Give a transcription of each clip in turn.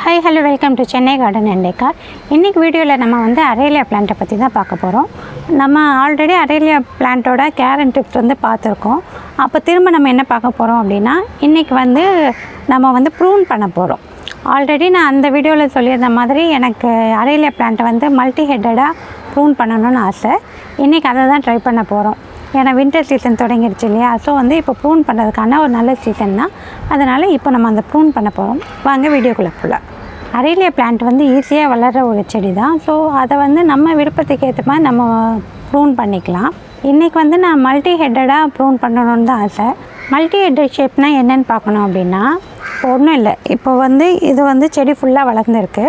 Hi hello welcome to Chennai garden and decor. இன்றைக்கி வீடியோவில் நம்ம வந்து அரேலியா பிளான்ட்டை பற்றி தான் பார்க்க போகிறோம். நம்ம ஆல்ரெடி அரேலியா பிளான்ட்டோட கேர் அண்ட் டிப்ஸ் வந்து பார்த்துருக்கோம். அப்போ திரும்ப நம்ம என்ன பார்க்க போகிறோம் அப்படின்னா, இன்றைக்கி வந்து நம்ம வந்து ப்ரூன் பண்ண போகிறோம். ஆல்ரெடி நான் அந்த வீடியோவில் சொல்லியிருந்த மாதிரி எனக்கு அரேலியா பிளான்ட்டை வந்து மல்டி ஹெட்டடாக ப்ரூன் பண்ணணும்னு ஆசை. இன்றைக்கி அதை தான் ட்ரை பண்ண போகிறோம். ஏன்னா வின்டர் சீசன் தொடங்கிடுச்சு இல்லையா, ஸோ வந்து இப்போ ப்ரூன் பண்ணுறதுக்கான ஒரு நல்ல சீசன் தான். அதனால் இப்போ நம்ம அந்த ப்ரூன் பண்ண போகிறோம். வாங்க வீடியோக்குள்ளே போகலாம். அரேலியா பிளான்ட் வந்து ஈஸியாக வளர்கிற ஒரு செடி தான். ஸோ அதை வந்து நம்ம விருப்பத்துக்கு ஏற்ற மாதிரி நம்ம ப்ரூன் பண்ணிக்கலாம். இன்றைக்கி வந்து நான் மல்டி ஹெட்டடாக ப்ரூன் பண்ணணுன்னு தான் ஆசை. மல்டி ஹெட்டட் ஷேப்னால் என்னென்னு பார்க்கணும் அப்படின்னா, ஒன்றும் இல்லை, இப்போ வந்து இது வந்து செடி ஃபுல்லாக வளர்ந்துருக்கு,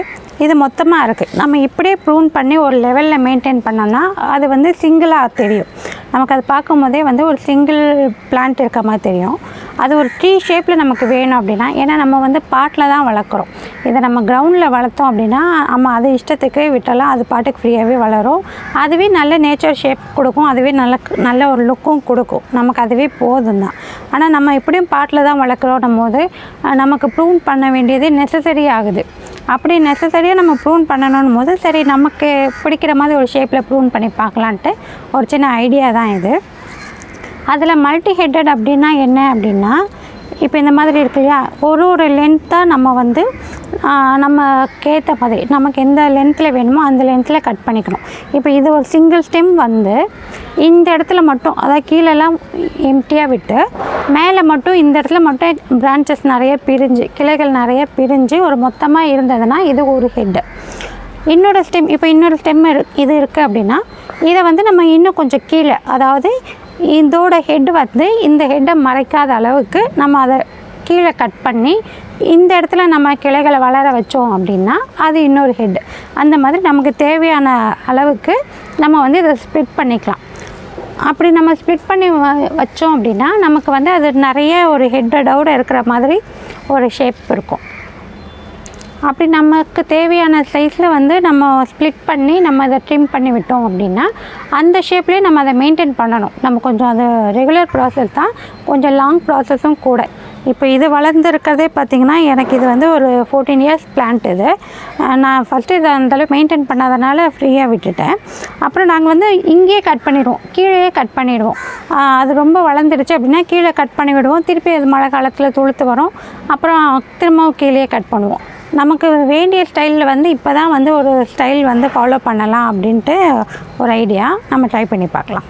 இது மொத்தமாக இருக்குது. நம்ம இப்படியே ப்ரூன் பண்ணி ஒரு லெவலில் மெயின்டைன் பண்ணோன்னா அது வந்து சிங்கிளாக தெரியும். நமக்கு அது பார்க்கும் போதே வந்து ஒரு சிங்கிள் பிளான்ட் இருக்க மாதிரி தெரியும். அது ஒரு ட்ரீ ஷேப்பில் நமக்கு வேணும் அப்படின்னா, ஏன்னா நம்ம வந்து பாட்டில் தான் வளர்க்குறோம். இதை நம்ம கிரவுண்டில் வளர்த்தோம் அப்படின்னா நம்ம அது இஷ்டத்துக்கு விட்டாலும் அது பாட்டுக்கு ஃப்ரீயாகவே வளரும். அதுவே நல்ல நேச்சர் ஷேப் கொடுக்கும், அதுவே நல்ல ஒரு லுக்கும் கொடுக்கும். நமக்கு அதுவே போதும் தான். ஆனால் நம்ம எப்படியும் பாட்டில் தான் வளர்க்குறோம் போது நமக்கு ப்ரூன் பண்ண வேண்டியது நெசசரி ஆகுது. அப்படி நெசசரியாக நம்ம ப்ரூன் பண்ணணும் போது சரி நமக்கு பிடிக்கிற மாதிரி ஒரு ஷேப்பில் ப்ரூன் பண்ணி பார்க்கலான்ட்டு ஒரு சின்ன ஐடியா தான் இது. அதில் மல்டி ஹெட்டட் அப்படின்னா என்ன அப்படின்னா, இப்போ இந்த மாதிரி இருக்கு இல்லையா, ஒரு லென்த்தாக நம்ம வந்து நமக்கேற்ற மாதிரி நமக்கு எந்த லென்த்தில் வேணுமோ அந்த லென்த்தில் கட் பண்ணிக்கணும். இப்போ இது ஒரு சிங்கிள் ஸ்டெம் வந்து இந்த இடத்துல மட்டும், அதாவது கீழெல்லாம் எம்டியாக விட்டு மேலே மட்டும் இந்த இடத்துல மட்டும் பிரான்ச்சஸ் நிறைய பிரிஞ்சு, கிளைகள் நிறைய பிரிஞ்சு ஒரு மொத்தமாக இருந்ததுன்னா இது ஒரு ஹெட்டு. இன்னொரு ஸ்டெம், இப்போ இன்னொரு ஸ்டெம் இது இருக்குது அப்படின்னா இதை வந்து நம்ம இன்னும் கொஞ்சம் கீழே, அதாவது இதோட ஹெட் வந்து இந்த ஹெட்டை மறைக்காத அளவுக்கு நம்ம அதை கீழே கட் பண்ணி இந்த இடத்துல நம்ம கிளைகளை வளர வச்சோம் அப்படின்னா அது இன்னொரு ஹெட். அந்த மாதிரி நமக்கு தேவையான அளவுக்கு நம்ம வந்து இதை ஸ்ப்ளிட் பண்ணிக்கலாம். அப்படி நம்ம ஸ்ப்ளிட் பண்ணி வச்சோம் அப்படின்னா நமக்கு வந்து அது நிறைய ஒரு ஹெட்டடோடு இருக்கிற மாதிரி ஒரு ஷேப் இருக்கும். அப்படி நமக்கு தேவையான சைஸில் வந்து நம்ம ஸ்ப்ளிட் பண்ணி நம்ம அதை ட்ரிம் பண்ணி விட்டோம் அப்படின்னா அந்த ஷேப்லேயே நம்ம அதை மெயின்டைன் பண்ணணும். நம்ம கொஞ்சம் அது ரெகுலர் ப்ராசஸ் தான், கொஞ்சம் லாங் ப்ராசஸும் கூட. இப்போ இது வளர்ந்துருக்கிறதே பார்த்திங்கன்னா எனக்கு இது வந்து ஒரு 14 இயர்ஸ் பிளான்ட். இது நான் ஃபஸ்ட்டு இதை அந்தளவு மெயின்டைன் பண்ணாதனால ஃப்ரீயாக விட்டுட்டேன். அப்புறம் நாங்கள் வந்து இங்கேயே கட் பண்ணிடுவோம், கீழே கட் பண்ணிவிடுவோம். அது ரொம்ப வளர்ந்துடுச்சு அப்படின்னா கீழே கட் பண்ணி விடுவோம். திருப்பி அது மழை காலத்தில் துளுத்து வரும், அப்புறம் திரும்பவும் கீழே கட் பண்ணுவோம். நமக்கு வேண்டிய ஸ்டைலில் வந்து இப்போ தான் வந்து ஒரு ஸ்டைல் வந்து ஃபாலோ பண்ணலாம் அப்படின்ட்டு ஒரு ஐடியா. நம்ம ட்ரை பண்ணி பார்க்கலாம்.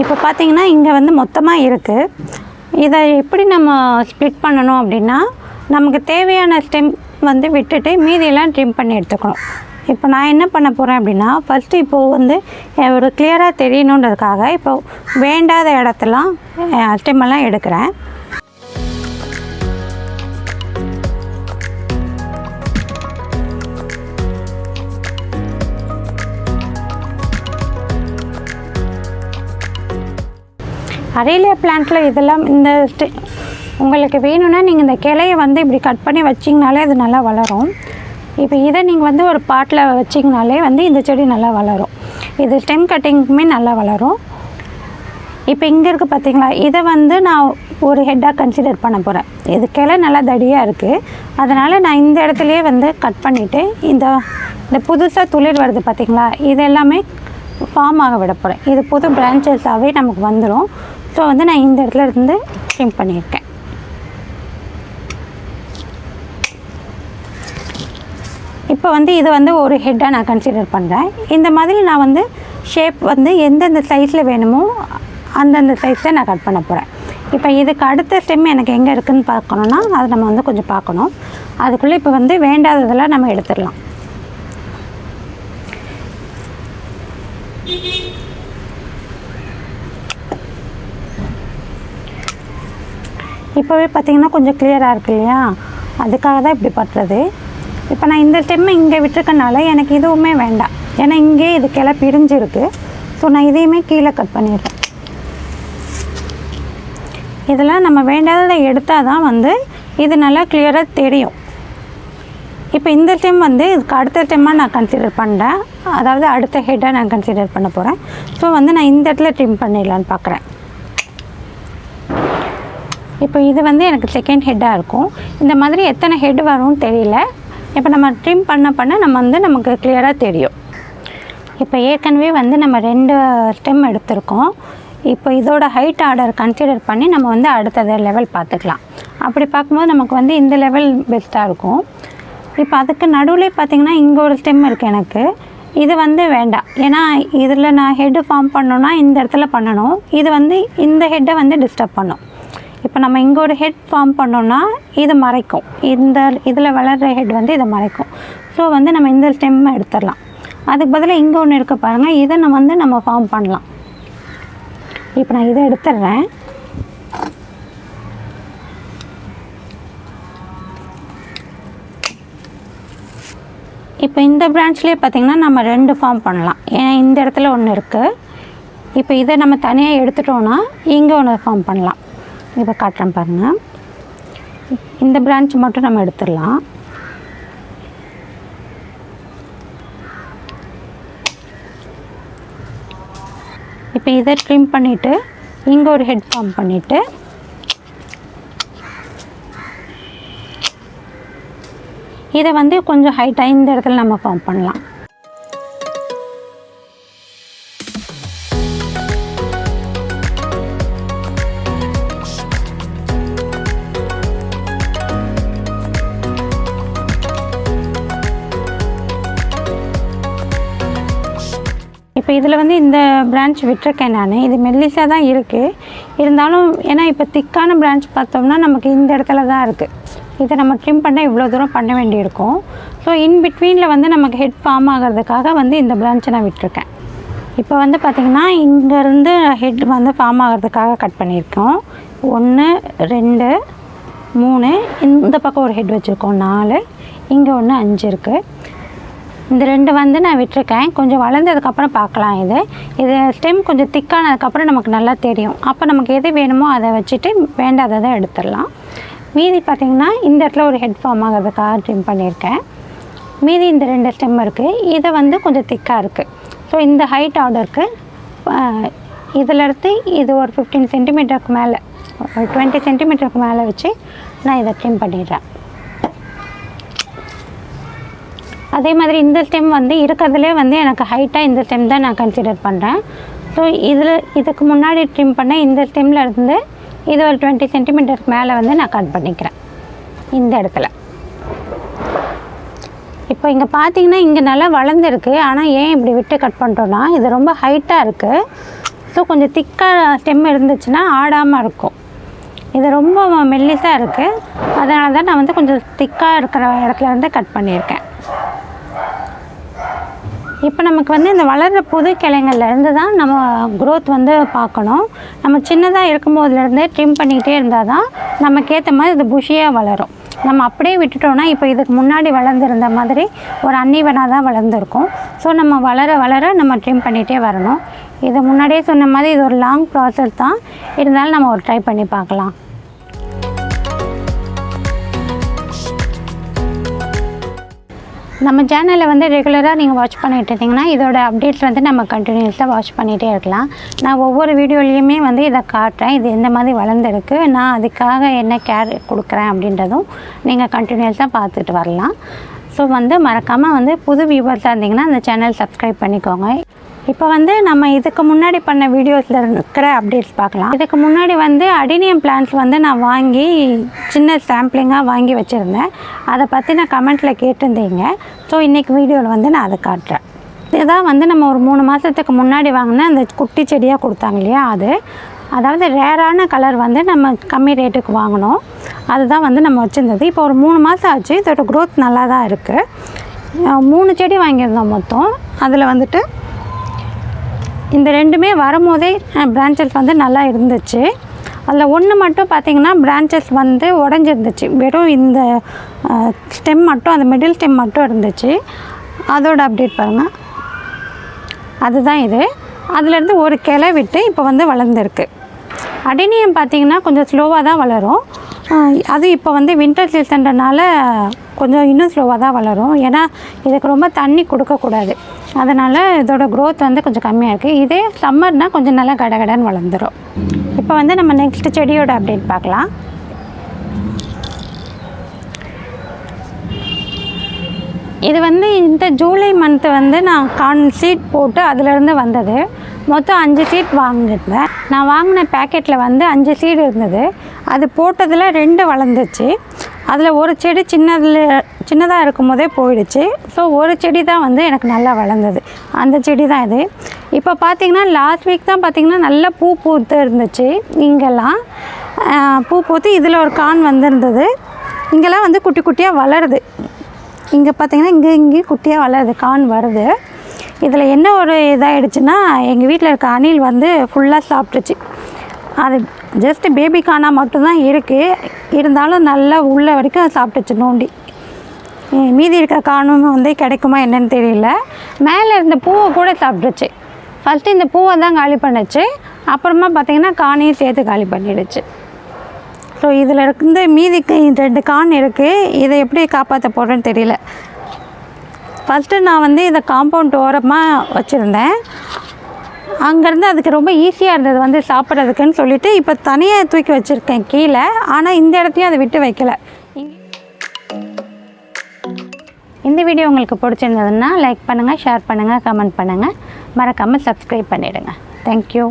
இப்போ பார்த்திங்கன்னா இங்கே வந்து மொத்தமாக இருக்குது. இதை எப்படி நம்ம ஸ்ப்ளிட் பண்ணணும் அப்படின்னா, நமக்கு தேவையான ஸ்டெம் வந்து விட்டுட்டு மீதியெல்லாம் ட்ரிம் பண்ணி எடுத்துக்கணும். இப்போ நான் என்ன பண்ண போகிறேன் அப்படின்னா, ஃபஸ்ட்டு இப்போது வந்து ஒரு கிளியராக தெரியணுன்றதுக்காக இப்போ வேண்டாத இடத்தெல்லாம் ஸ்டெம்மெல்லாம் எடுக்கிறேன். அரேலியா பிளான்ட்டில் இதெல்லாம் இந்த உங்களுக்கு வேணும்னா நீங்கள் இந்த கிளையை வந்து இப்படி கட் பண்ணி வச்சிங்கனாலே அது நல்லா வளரும். இப்போ இதை நீங்கள் வந்து ஒரு பாட்டில் வச்சிங்கனாலே வந்து இந்த செடி நல்லா வளரும். இது ஸ்டெம் கட்டிங்குமே நல்லா வளரும். இப்போ இங்கே இருக்குது பார்த்திங்களா, இதை வந்து நான் ஒரு ஹெட்டாக கன்சிடர் பண்ண போகிறேன். இது கிளை நல்லா தடியாக இருக்குது, அதனால் நான் இந்த இடத்துலையே வந்து கட் பண்ணிவிட்டு இந்த புதுசாக துளிர் வருது பார்த்திங்களா, இது எல்லாமே ஃபார்ம் ஆக விட போகிறேன். இது புது பிரான்ச்சஸாகவே நமக்கு வந்துடும். ஸோ வந்து நான் இந்த இடத்துல இருந்து ட்ரிம் பண்ணியிருக்கேன். இப்போ வந்து இது வந்து ஒரு ஹெட்டாக நான் கன்சிடர் பண்ணுறேன். இந்த மாதிரி நான் வந்து ஷேப் வந்து எந்தெந்த சைஸில் வேணுமோ அந்தந்த சைஸில் நான் கட் பண்ண போகிறேன். இப்போ இதுக்கு அடுத்த ஸ்டெம் எனக்கு எங்கே இருக்குதுன்னு பார்க்கணுன்னா அதை நம்ம வந்து கொஞ்சம் பார்க்கணும். அதுக்குள்ளே இப்போ வந்து வேண்டாததெல்லாம் நம்ம எடுத்துடலாம். இப்போவே பார்த்திங்கன்னா கொஞ்சம் கிளியராக இருக்கு இல்லையா, அதுக்காக தான் இப்படி பண்ணுறது. இப்போ நான் இந்த ஸ்டெம்மை இங்கே விட்டுருக்கனால எனக்கு இதுவுமே வேண்டாம், ஏன்னா இங்கே இது கிளை பிரிஞ்சிருக்கு. ஸோ நான் இதையுமே கீழே கட் பண்ணிடுறேன். இதெல்லாம் நம்ம வேண்டாததை எடுத்தால் தான் வந்து இது நல்லா கிளியராக தெரியும். இப்போ இந்த ஸ்டெம் வந்து இதுக்கு அடுத்த ஸ்டெம்மாக நான் கன்சிடர் பண்ணுறேன், அதாவது அடுத்த ஹெட்டாக நான் கன்சிடர் பண்ண போகிறேன். ஸோ வந்து நான் இந்த இடத்துல ட்ரிம் பண்ணிடலான்னு பார்க்குறேன். இப்போ இது வந்து எனக்கு செகண்ட் ஹெட்டாக இருக்கும். இந்த மாதிரி எத்தனை ஹெட் வரும்னு தெரியல. இப்போ நம்ம ட்ரிம் பண்ண நமக்கு கிளியராக தெரியும். இப்போ ஏற்கனவே வந்து நம்ம 2 ஸ்டெம் எடுத்திருக்கோம். இப்போ இதோட ஹைட் ஆர்டர் கன்சிடர் பண்ணி நம்ம வந்து அடுத்த லெவல் பார்த்துக்கலாம். அப்படி பார்க்கும்போது நமக்கு வந்து இந்த லெவல் பெஸ்ட்டாக இருக்கும். இப்போ அதுக்கு நடுவில் பார்த்திங்கன்னா இங்கே ஒரு ஸ்டெம் இருக்குது எனக்கு. இது வந்து வேண்டாம், ஏன்னா இதில் நான் ஹெட்டு ஃபார்ம் பண்ணோன்னா இந்த இடத்துல பண்ணணும். இது வந்து இந்த ஹெட்டை வந்து டிஸ்டர்ப் பண்ணும். இப்போ நம்ம இங்கே ஒரு ஹெட் ஃபார்ம் பண்ணோன்னா இது மறைக்கும், இதில் வளர்கிற ஹெட் வந்து இதை மறைக்கும். ஸோ வந்து நம்ம இந்த ஸ்டெம்மை எடுத்துடலாம். அதுக்கு பதிலாக இங்கே ஒன்று இருக்க பாருங்கள், இதை நம்ம ஃபார்ம் பண்ணலாம். இப்போ நான் இதை எடுத்துடுறேன். இப்போ இந்த பிரான்ச்லேயே பார்த்திங்கன்னா நம்ம 2 ஃபார்ம் பண்ணலாம். ஏன்னா இந்த இடத்துல ஒன்று இருக்குது. இப்போ இதை நம்ம தனியாக எடுத்துட்டோன்னா இங்கே ஒன்று ஃபார்ம் பண்ணலாம். இப்போ காட்டுறேன் பாருங்கள். இந்த பிரான்ச் மட்டும் நம்ம எடுத்துடலாம். இப்போ இதை ட்ரிம் பண்ணிவிட்டு இங்கே ஒரு ஹெட் ஃபார்ம் பண்ணிவிட்டு இதை வந்து கொஞ்சம் ஹைட்டாக இந்த இடத்துல நம்ம ஃபார்ம் பண்ணலாம். இப்போ இதில் வந்து இந்த பிரான்ச் விட்டுருக்கேன் நான். இது மெல்லிஸாக தான் இருக்குது, இருந்தாலும் ஏன்னா இப்போ திக்கான பிரான்ச் பார்த்தோம்னா நமக்கு இந்த இடத்துல தான் இருக்குது. இதை நம்ம ட்ரிம் பண்ண இவ்வளோ தூரம் பண்ண வேண்டியிருக்கும். ஸோ இன் பிட்வீனில் வந்து நமக்கு ஹெட் ஃபார்ம் ஆகிறதுக்காக வந்து இந்த பிரான்ச்சை நான் விட்டுருக்கேன். இப்போ வந்து பார்த்திங்கன்னா இங்கேருந்து ஹெட் வந்து ஃபார்ம் ஆகிறதுக்காக கட் பண்ணியிருக்கோம். 1 2 3, இந்த பக்கம் ஒரு ஹெட் வச்சுருக்கோம் 4, இங்கே ஒன்று 5 இருக்குது. இந்த 2 வந்து நான் விட்டுருக்கேன். கொஞ்சம் வளர்ந்ததுக்கப்புறம் பார்க்கலாம். இது ஸ்டெம் கொஞ்சம் திக்கானதுக்கப்புறம் நமக்கு நல்லா தெரியும். அப்போ நமக்கு எது வேணுமோ அதை வச்சுட்டு வேண்டாததை எடுத்துடலாம். மீதி பார்த்திங்கன்னா இந்த இடத்துல ஒரு ஹெட் ஃபார்ம் ஆகிறதுக்காக ட்ரிம் பண்ணியிருக்கேன். மீதி இந்த 2 ஸ்டெம் இருக்குது. இதை வந்து கொஞ்சம் திக்காக இருக்குது. ஸோ இந்த ஹைட் ஆர்டருக்கு இதில் எடுத்து இது ஒரு 15 சென்டிமீட்டருக்கு மேலே, ஒரு 20 சென்டிமீட்டருக்கு மேலே வச்சு நான் இதை ட்ரிம் பண்ணிடுறேன். அதே மாதிரி இந்த ஸ்டெம் வந்து இருக்கிறதுலே வந்து எனக்கு ஹைட்டாக இந்த ஸ்டெம் தான் நான் கன்சிடர் பண்ணுறேன். ஸோ இதுக்கு முன்னாடி ட்ரிம் பண்ண இந்த ஸ்டெம்மில் இருந்து இது ஒரு 20 சென்டிமீட்டருக்கு மேலே வந்து நான் கட் பண்ணிக்கிறேன் இந்த இடத்துல. இப்போ இங்கே பார்த்தீங்கன்னா இங்கே நல்லா வளர்ந்துருக்கு. ஆனால் ஏன் இப்படி விட்டு கட் பண்ணிட்டோன்னா இது ரொம்ப ஹைட்டாக இருக்குது. ஸோ கொஞ்சம் திக்காக ஸ்டெம் இருந்துச்சுன்னா ஆடாமல் இருக்கும். இது ரொம்ப மெல்லிஸாக இருக்குது, அதனால தான் நான் வந்து கொஞ்சம் திக்காக இருக்கிற இடத்துல இருந்து கட் பண்ணியிருக்கேன். இப்போ நமக்கு வந்து இந்த வளர்கிற புது கிளைங்கள்லேருந்து தான் நம்ம க்ரோத் வந்து பார்க்கணும். நம்ம சின்னதாக இருக்கும்போதுலேருந்தே ட்ரிம் பண்ணிக்கிட்டே இருந்தால் தான் நமக்கு ஏற்ற மாதிரி இது புஷியாக வளரும். நம்ம அப்படியே விட்டுட்டோன்னா இப்போ இதுக்கு முன்னாடி வளர்ந்துருந்த மாதிரி ஒரு அன்னிவனாக தான் வளர்ந்துருக்கும். ஸோ நம்ம வளர நம்ம ட்ரிம் பண்ணிகிட்டே வரணும். இது முன்னாடியே சொன்ன மாதிரி இது ஒரு லாங் ப்ராசஸ் தான், இருந்தாலும் நம்ம ஒரு ட்ரை பண்ணி பார்க்கலாம். நம்ம சேனலில் வந்து ரெகுலராக நீங்கள் வாட்ச் பண்ணிகிட்டு இருந்தீங்கன்னா இதோட அப்டேட்ஸ் வந்து நம்ம கண்டினியூஸாக வாட்ச் பண்ணிகிட்டே இருக்கலாம். நான் ஒவ்வொரு வீடியோலையுமே வந்து இதை காட்டுறேன், இது எந்த மாதிரி வளர்ந்துருக்கு, நான் அதுக்காக என்ன கேர் கொடுக்குறேன் அப்படின்றதும் நீங்கள் கண்டினியூஸாக பார்த்துட்டு வரலாம். ஸோ வந்து மறக்காமல் வந்து புது வியூவர்ஸாக இருந்தீங்கன்னா அந்த சேனல் சப்ஸ்கிரைப் பண்ணிக்கோங்க. இப்போ வந்து நம்ம இதுக்கு முன்னாடி பண்ண வீடியோஸில் இருக்கிற அப்டேட்ஸ் பார்க்கலாம். இதுக்கு முன்னாடி வந்து அடினியம் பிளான்ட்ஸ் வந்து நான் வாங்கி சின்ன சாம்பிளிங்காக வாங்கி வச்சுருந்தேன். அதை பற்றி நான் கமெண்ட்டில் கேட்டிருந்தீங்க. ஸோ இன்றைக்கி வீடியோவில் வந்து நான் அதை காட்டுறேன். இதுதான் வந்து நம்ம ஒரு 3 மாதத்துக்கு முன்னாடி வாங்கின அந்த குட்டி செடியாக கொடுத்தாங்க இல்லையா, அதாவது ரேரான கலர் வந்து நம்ம கம்மி ரேட்டுக்கு வாங்கினோம். அதுதான் வந்து நம்ம வச்சுருந்தது. இப்போ ஒரு 3 மாதம் ஆச்சு. இதோட க்ரோத் நல்லா தான் இருக்குது. 3 செடி வாங்கியிருந்தோம் மொத்தம். அதில் வந்துட்டு இந்த 2மே வரும்போதே பிரான்ச்சஸ் வந்து நல்லா இருந்துச்சு. அதில் ஒன்று மட்டும் பார்த்திங்கன்னா பிரான்ச்சஸ் வந்து உடஞ்சிருந்துச்சு. வெறும் இந்த ஸ்டெம் மட்டும், அந்த மிடில் ஸ்டெம் மட்டும் இருந்துச்சு. அதோட அப்டேட் பாருங்கள், அதுதான் இது. அதுலேருந்து ஒரு கிளை விட்டு இப்போ வந்து வளர்ந்துருக்கு. அடினியம் பார்த்திங்கன்னா கொஞ்சம் ஸ்லோவாக தான் வளரும். அது இப்போ வந்து வின்டர் சீசன்றனால கொஞ்சம் இன்னும் ஸ்லோவாக தான் வளரும். ஏன்னா இதுக்கு ரொம்ப தண்ணி கொடுக்கக்கூடாது. அதனால் இதோட க்ரோத் வந்து கொஞ்சம் கம்மியாக இருக்குது. இதே சம்மர்னால் கொஞ்சம் நல்லா கடகடன்னு வளர்ந்துடும். இப்போ வந்து நம்ம நெக்ஸ்ட்டு செடியோட அப்டேட் பார்க்கலாம். இது வந்து இந்த ஜூலை மந்த்து வந்து நான் கார்ன் சீட் போட்டு அதிலேருந்து வந்தது. மொத்தம் 5 சீட் வாங்கியிருந்தேன். நான் வாங்கின பேக்கெட்டில் வந்து 5 சீடு இருந்தது. அது போட்டதில் 2 வளர்ந்துச்சு. அதில் ஒரு செடி சின்னதாக இருக்கும் போதே போயிடுச்சு. ஸோ ஒரு செடி தான் வந்து எனக்கு நல்லா வளர்ந்தது. அந்த செடி தான் இது. இப்போ பார்த்திங்கன்னா லாஸ்ட் வீக் தான் பார்த்திங்கன்னா நல்லா பூ பூத்து இருந்துச்சு. இங்கெல்லாம் பூ பூத்து இதில் ஒரு கான் வந்திருந்தது. இங்கெல்லாம் வந்து குட்டி குட்டியாக வளருது. இங்கே பார்த்திங்கன்னா இங்கேயும் குட்டியாக வளருது, கான் வருது. இதில் என்ன ஒரு இதாகிடுச்சுன்னா எங்கள் வீட்டில் இருக்க அணில் வந்து ஃபுல்லாக சாப்பிட்டுச்சு. அது ஜஸ்ட்டு பேபி கானாக மட்டும்தான் இருக்குது. இருந்தாலும் நல்லா உள்ள வரைக்கும் அது சாப்பிட்டுச்சு நோண்டி. மீதி இருக்க காணும் வந்து கிடைக்குமா என்னன்னு தெரியல. மேலே இருந்த பூவை கூட சாப்பிட்டுச்சு. ஃபஸ்ட்டு இந்த பூவை தான் காலி பண்ணுச்சு. அப்புறமா பார்த்திங்கன்னா கானையும் சேர்த்து காலி பண்ணிடுச்சு. ஸோ இதில் இருந்து மீதி 2 கான் இருக்குது. இதை எப்படி காப்பாற்ற போகிறேன்னு தெரியல. ஃபஸ்ட்டு நான் வந்து இதை காம்பவுண்ட் ஓரமாக வச்சுருந்தேன். அங்கேருந்து அதுக்கு ரொம்ப ஈஸியாக இருந்தது வந்து சாப்பிட்றதுக்குன்னு சொல்லிவிட்டு இப்போ தனியாக தூக்கி வச்சுருக்கேன் கீழே. ஆனால் இந்த இடத்தையும் அதை விட்டு வைக்கலை. இந்த வீடியோ உங்களுக்கு பிடிச்சிருந்ததுன்னா லைக் பண்ணுங்கள், ஷேர் பண்ணுங்கள், கமெண்ட் பண்ணுங்கள். மறக்காமல் சப்ஸ்கிரைப் பண்ணிவிடுங்க. தேங்க்யூ.